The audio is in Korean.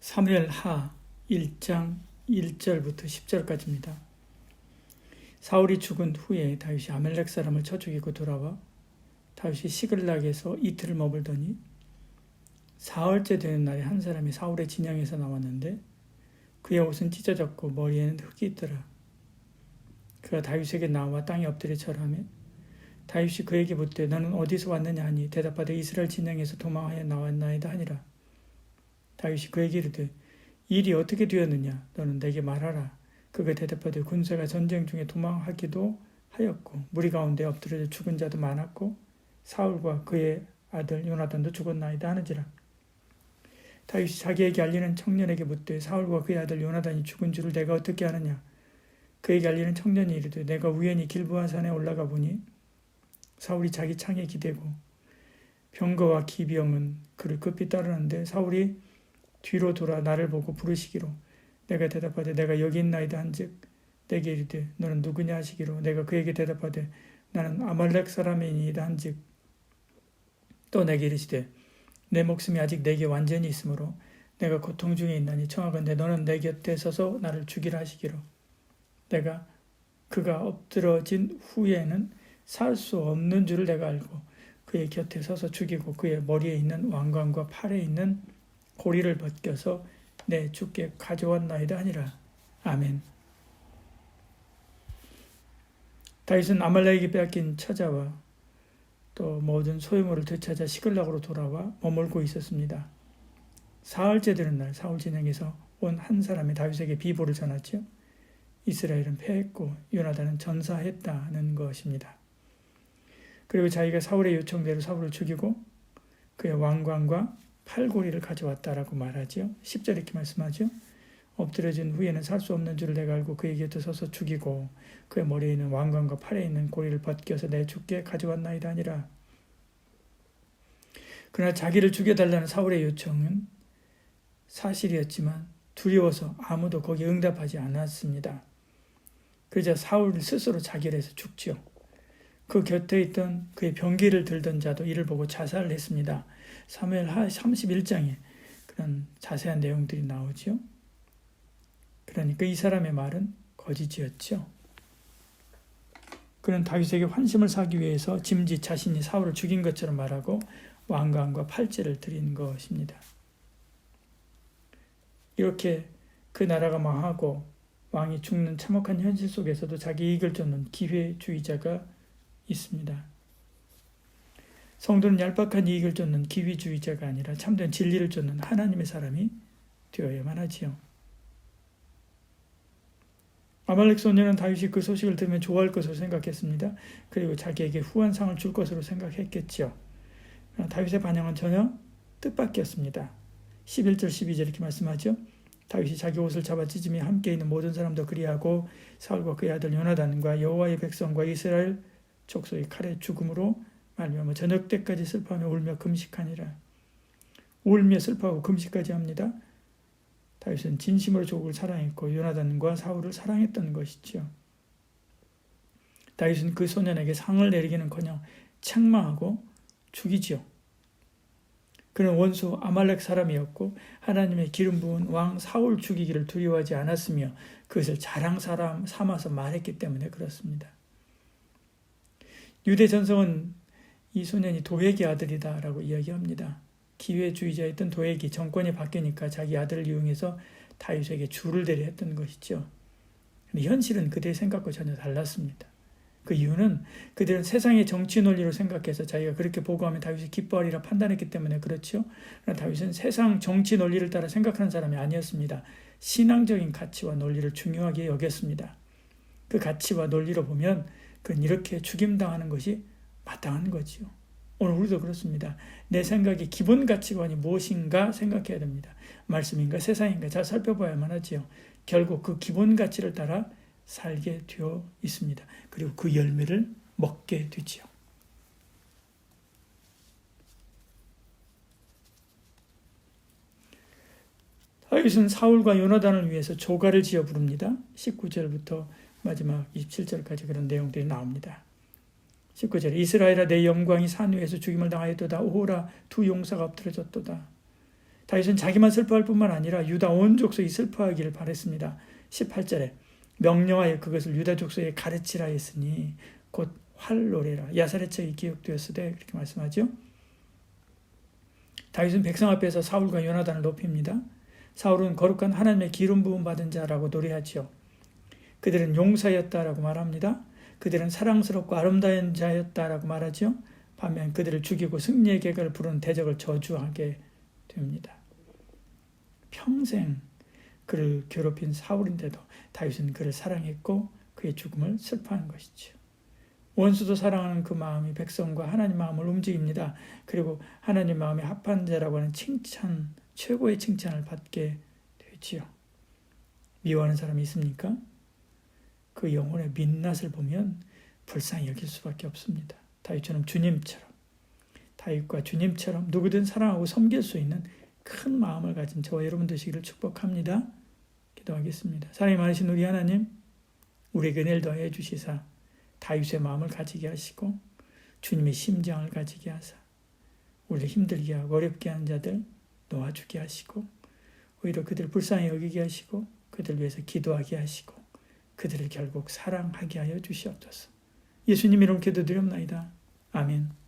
사무엘하 1장 1절부터 10절까지입니다. 사울이 죽은 후에 다윗이 아말렉 사람을 쳐 죽이고 돌아와 다윗이 시글락에서 이틀을 머물더니 사흘째 되는 날에 한 사람이 사울의 진영에서 나왔는데 그의 옷은 찢어졌고 머리에는 흙이 있더라. 그가 다윗에게 나와 땅에 엎드려 절하며 다윗이 그에게 묻되 너는 어디서 왔느냐 하니 대답하되 이스라엘 진영에서 도망하여 나왔나이다 하니라. 다윗이 그에게 이르되 일이 어떻게 되었느냐 너는 내게 말하라. 그가 대답하되 군사가 전쟁 중에 도망하기도 하였고 무리 가운데 엎드려 죽은 자도 많았고 사울과 그의 아들 요나단도 죽었나이다 하는지라. 다윗이 자기에게 알리는 청년에게 묻되 사울과 그의 아들 요나단이 죽은 줄을 내가 어떻게 아느냐. 그에게 알리는 청년이 이르되 내가 우연히 길보아 산에 올라가 보니 사울이 자기 창에 기대고 병거와 기병은 그를 급히 따르는데 사울이 뒤로 돌아 나를 보고 부르시기로 내가 대답하되 내가 여기 있나이다 한즉 내게 이르되 너는 누구냐 하시기로 내가 그에게 대답하되 나는 아말렉 사람이니이다 한즉 또 내게 이르시되 내 목숨이 아직 내게 완전히 있으므로 내가 고통 중에 있나니 청하건대 너는 내 곁에 서서 나를 죽이라 하시기로 그가 엎드러진 후에는 살 수 없는 줄을 내가 알고 그의 곁에 서서 죽이고 그의 머리에 있는 왕관과 팔에 있는 고리를 벗겨서 내 주께 가져왔나이다 하니라. 아멘. 다윗은 아말렉에게 빼앗긴 처자와 또 모든 소유물을 되찾아 시글락으로 돌아와 머물고 있었습니다. 사흘째 되는 날 사울 진영에서 온 한 사람이 다윗에게 비보를 전하죠. 이스라엘은 패했고 요나단은 전사했다는 것입니다. 그리고 자기가 사울의 요청대로 사울을 죽이고 그의 왕관과 팔고리를 가져왔다라고 말하죠. 10절 이렇게 말씀하죠. 엎드려진 후에는 살 수 없는 줄을 내가 알고 그의 곁에 서서 죽이고 그의 머리에 있는 왕관과 팔에 있는 고리를 벗겨서 내 주께 가져왔나이다 하니라. 그러나 자기를 죽여달라는 사울의 요청은 사실이었지만 두려워서 아무도 거기에 응답하지 않았습니다. 그러자 사울 스스로 자결해서 죽죠. 그 곁에 있던 그의 병기를 들던 자도 이를 보고 자살을 했습니다. 사무엘하 31장에 그런 자세한 내용들이 나오죠. 그러니까 이 사람의 말은 거짓이었죠. 그는 다윗에게 환심을 사기 위해서 짐짓 자신이 사울을 죽인 것처럼 말하고 왕관과 팔찌를 드린 것입니다. 이렇게 그 나라가 망하고 왕이 죽는 참혹한 현실 속에서도 자기 이익을 쫓는 기회주의자가 있습니다. 성도는 얄팍한 이익을 쫓는 기회주의자가 아니라 참된 진리를 쫓는 하나님의 사람이 되어야만 하지요. 아말렉 소년은 다윗이 그 소식을 들으면 좋아할 것으로 생각했습니다. 그리고 자기에게 후한상을 줄 것으로 생각했겠지요. 다윗의 반응은 전혀 뜻밖이었습니다. 11절 12절 이렇게 말씀하죠. 다윗이 자기 옷을 잡아 찢으며 함께 있는 모든 사람도 그리하고 사울과 그의 아들 요나단과 여호와의 백성과 이스라엘 족속의 칼의 죽음으로 말미암아 저녁 때까지 슬퍼하며 울며 금식하니라. 울며 슬퍼하고 금식까지 합니다. 다윗은 진심으로 조국을 사랑했고 요나단과 사울을 사랑했던 것이지요. 다윗은 그 소년에게 상을 내리기는커녕 책망하고 죽이지요. 그는 원수 아말렉 사람이었고 하나님의 기름 부은 왕 사울 죽이기를 두려워하지 않았으며 그것을 자랑 삼아서 말했기 때문에 그렇습니다. 유대 전성은 이 소년이 도액의 아들이다라고 이야기합니다. 기회주의자였던 도액이 정권이 바뀌니까 자기 아들을 이용해서 다윗에게 주를 대려 했던 것이죠. 근데 현실은 그들의 생각과 전혀 달랐습니다. 그 이유는 그들은 세상의 정치 논리로 생각해서 자기가 그렇게 보고하면 다윗이 기뻐하리라 판단했기 때문에 그렇죠. 그러나 다윗은 세상 정치 논리를 따라 생각하는 사람이 아니었습니다. 신앙적인 가치와 논리를 중요하게 여겼습니다. 그 가치와 논리로 보면 그는 이렇게 죽임당하는 것이 마땅한 거지요. 오늘 우리도 그렇습니다. 내 생각의 기본 가치관이 무엇인가 생각해야 됩니다. 말씀인가 세상인가 잘 살펴봐야만 하지요. 결국 그 기본 가치를 따라 살게 되어 있습니다. 그리고 그 열매를 먹게 되지요. 다윗은 사울과 요나단을 위해서 조가를 지어 부릅니다. 19절부터 마지막 27절까지 그런 내용들이 나옵니다. 19절 이스라엘아 내 영광이 산 위에서 죽임을 당하였도다. 오호라 두 용사가 엎드려졌도다. 다윗은 자기만 슬퍼할 뿐만 아니라 유다 온 족속이 슬퍼하기를 바랬습니다. 18절에 명령하여 그것을 유다 족속에 가르치라 했으니 곧 활노래라. 야사렛책이 기억되었으되 그렇게 말씀하죠. 다윗은 백성 앞에서 사울과 요나단을 높입니다. 사울은 거룩한 하나님의 기름 부음 받은 자라고 노래하지요. 그들은 용사였다라고 말합니다. 그들은 사랑스럽고 아름다운 자였다라고 말하죠. 반면 그들을 죽이고 승리의 계획을 부르는 대적을 저주하게 됩니다. 평생 그를 괴롭힌 사울인데도 다윗은 그를 사랑했고 그의 죽음을 슬퍼하는 것이죠. 원수도 사랑하는 그 마음이 백성과 하나님 마음을 움직입니다. 그리고 하나님 마음에 합한 자라고 하는 칭찬, 최고의 칭찬을 받게 되지요. 미워하는 사람이 있습니까? 그 영혼의 민낯을 보면 불쌍히 여길 수밖에 없습니다. 다윗처럼 다윗과 주님처럼 누구든 사랑하고 섬길 수 있는 큰 마음을 가진 저와 여러분 되시기를 축복합니다. 기도하겠습니다. 사랑이 많으신 우리 하나님, 우리에게 은혜를 더해 주시사 다윗의 마음을 가지게 하시고 주님의 심장을 가지게 하사 우리를 힘들게 하고 어렵게 하는 자들 놓아주게 하시고 오히려 그들을 불쌍히 여기게 하시고 그들을 위해서 기도하게 하시고 그들을 결국 사랑하게 하여 주시옵소서. 예수님 이름 기도드리옵나이다. 아멘.